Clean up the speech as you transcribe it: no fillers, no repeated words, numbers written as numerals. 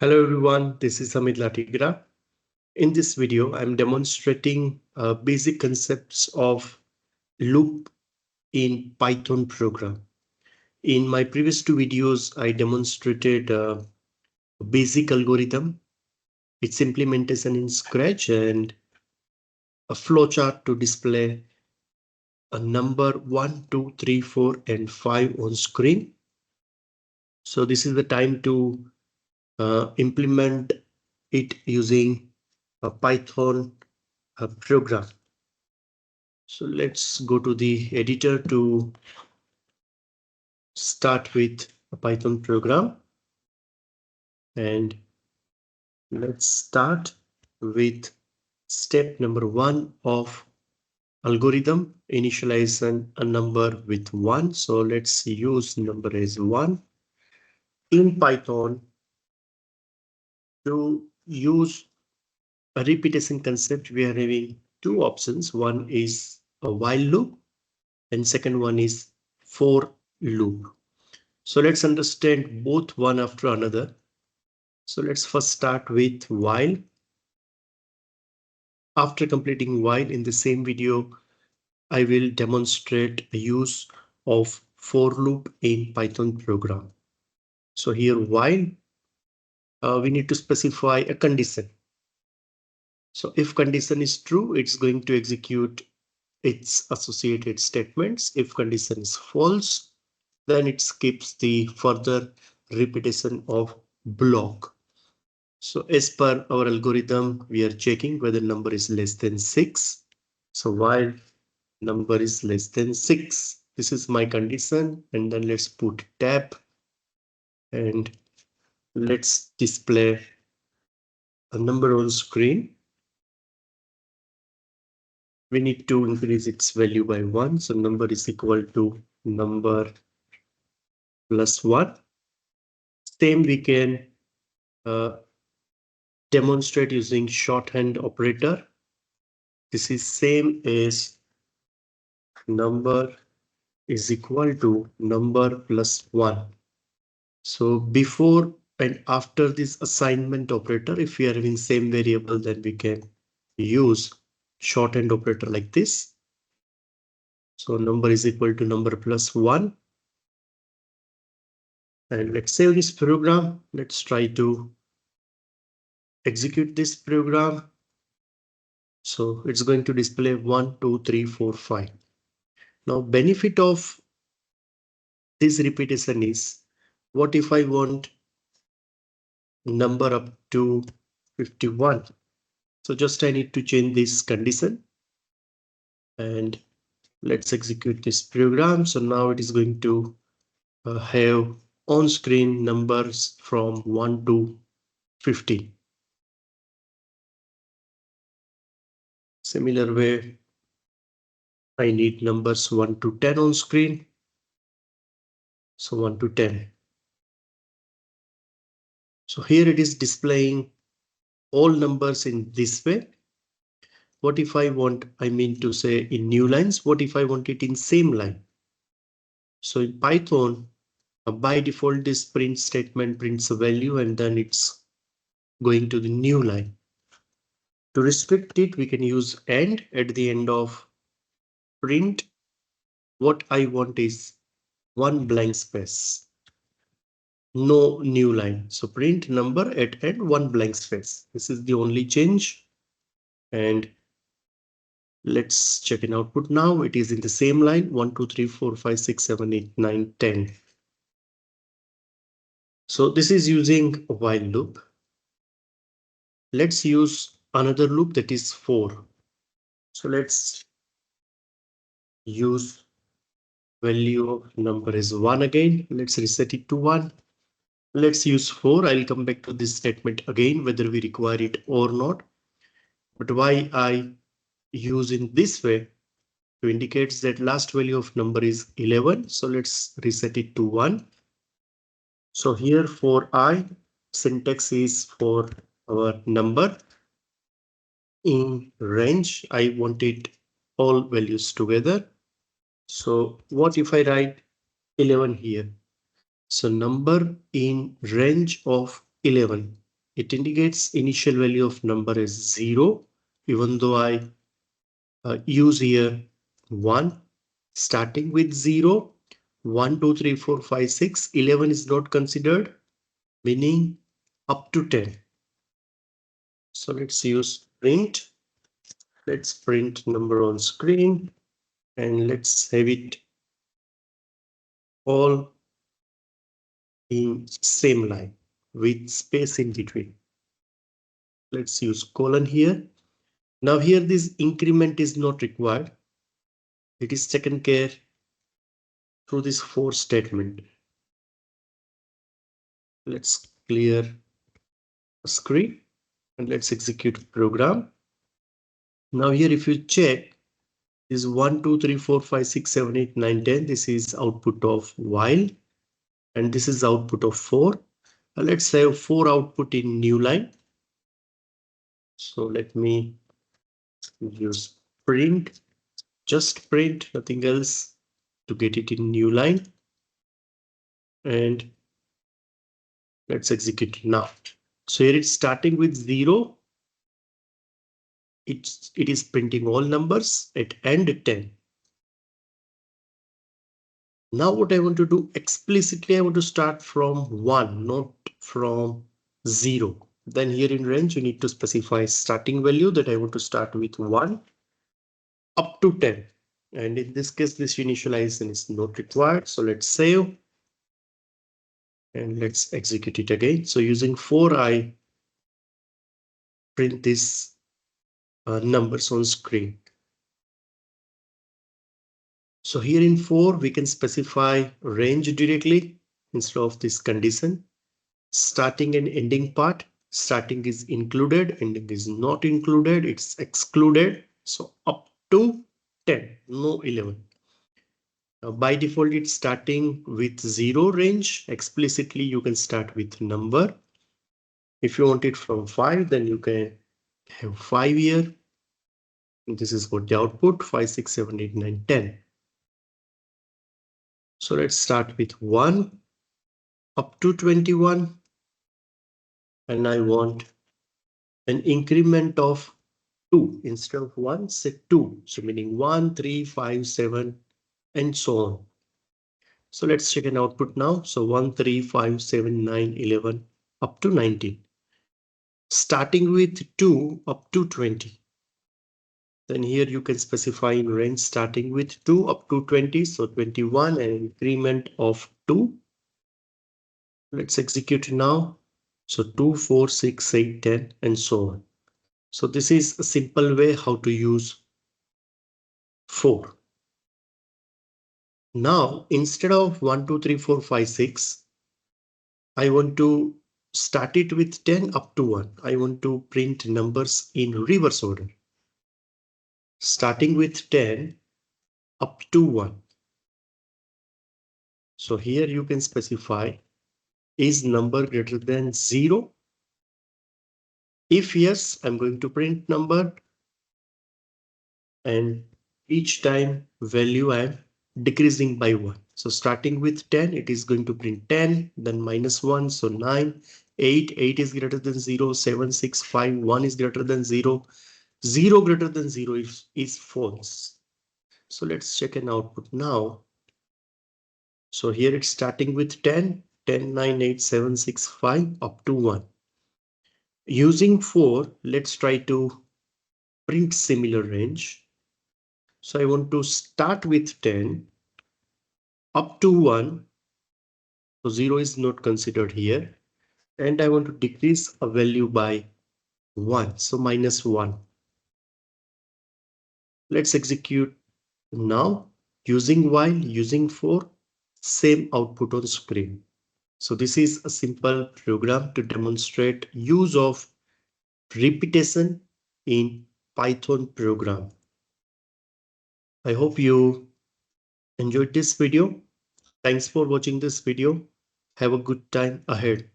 Hello everyone, this is Amit Latigra. In this video, I'm demonstrating basic concepts of loop in Python program. In my previous two videos, I demonstrated a basic algorithm, its implementation in Scratch, and a flowchart to display a number 1, 2, 3, 4, and 5 on screen. So this is the time to implement it using a Python program. So let's go to the editor to start with a Python program. And let's start with step number 1 of algorithm, initialize a number with 1. So let's use number as 1. In Python, to use a repetition concept, we are having two options. One is a while loop and second one is for loop. So let's understand both one after another. So let's first start with while. After completing while in the same video, I will demonstrate the use of for loop in Python program. So here while we need to specify a condition. So if condition is true, it's going to execute its associated statements. If condition is false, then it skips the further repetition of block. So as per our algorithm, we are checking whether number is less than 6. So while number is less than 6, this is my condition, and then let's put tab and let's display a number on screen. We need to increase its value by 1. So number is equal to number plus 1. Same we can demonstrate using shorthand operator. This is same as number is equal to number plus 1. So before and after this assignment operator, if we are having same variable, then we can use shorthand operator like this. So number is equal to number plus 1. And let's save this program. Let's try to execute this program. So it's going to display 1, 2, 3, 4, 5. Now benefit of this repetition is, what if I want number up to 51? So just I need to change this condition and let's execute this program. So now it is going to have on screen numbers from 1 to 50. Similar way, I need numbers 1 to 10 on screen. So 1 to 10. So here it is displaying all numbers in this way. What if I want, I mean to say in new lines, what if I want it in same line? So in Python, by default, this print statement prints a value and then it's going to the new line. To restrict it, we can use AND at the end of print. What I want is one blank space, no new line. So print number at end, one blank space. This is the only change. And let's check in output now. It is in the same line 1, 2, 3, 4, 5, 6, 7, 8, 9, 10. So this is using a while loop. Let's use another loop, that is for. So let's use value of number is 1 again. Let's reset it to 1. Let's use for. I'll come back to this statement again, whether we require it or not. But why I use in this way to indicates that last value of number is 11. So let's reset it to 1. So here for I, syntax is for our number in range. I want it all values together. So what if I write 11 here? So number in range of 11. it indicates initial value of number as 0, even though I use here 1, starting with 0, 1, 2, 3, 4, 5, 6, 11 is not considered, meaning up to 10. So let's use print. Let's print number on screen and let's have it all in same line with space in between. Let's use colon here. Now here this increment is not required. It is taken care through this for statement. Let's clear the screen and let's execute program. Now here if you check is 1, 2, 3, 4, 5, 6, 7, 8, 9, 10. This is output of while and this is output of for. Let's have 4 output in new line. So let me use print, just print, nothing else, to get it in new line. And let's execute it now. So here it's starting with 0. It is printing all numbers at end 10. Now what I want to do explicitly, I want to start from 1, not from 0. Then here in range, you need to specify starting value that I want to start with 1 up to 10. And in this case, this initialization is not required. So let's save and let's execute it again. So using 4, I print this numbers on screen. So here in 4, we can specify range directly instead of this condition. Starting and ending part. Starting is included, ending is not included, it's excluded. So up to 10, no 11. Now by default, it's starting with 0 range. Explicitly, you can start with number. If you want it from 5, then you can have 5 here. And this is what the output 5, 6, 7, 8, 9, 10. So let's start with 1 up to 21. And I want an increment of 2 instead of 1, say 2. So meaning 1, 3, 5, 7, and so on. So let's check an output now. So 1, 3, 5, 7, 9, 11 up to 19. Starting with 2 up to 20. Then here you can specify in range starting with 2 up to 20. So 21 and increment of 2. Let's execute now. So 2, 4, 6, 8, 10, and so on. So this is a simple way how to use for. Now, instead of 1, 2, 3, 4, 5, 6, I want to start it with 10 up to 1. I want to print numbers in reverse order. Starting with 10 up to 1. So here you can specify, is number greater than 0? If yes, I'm going to print number. And each time value I'm decreasing by 1. So starting with 10, it is going to print 10, then minus 1, so 9, 8, 8 is greater than 0, 7, 6, 5, 1 is greater than 0, 0 greater than 0 is false. So let's check an output now. So here it's starting with 10, 10, 9, 8, 7, 6, 5 up to 1. Using 4, let's try to print similar range. So I want to start with 10 up to 1. So 0 is not considered here. And I want to decrease a value by 1. So minus 1. Let's execute now using while, using for, same output on screen. So this is a simple program to demonstrate use of repetition in Python program. I hope you enjoyed this video. Thanks for watching this video. Have a good time ahead.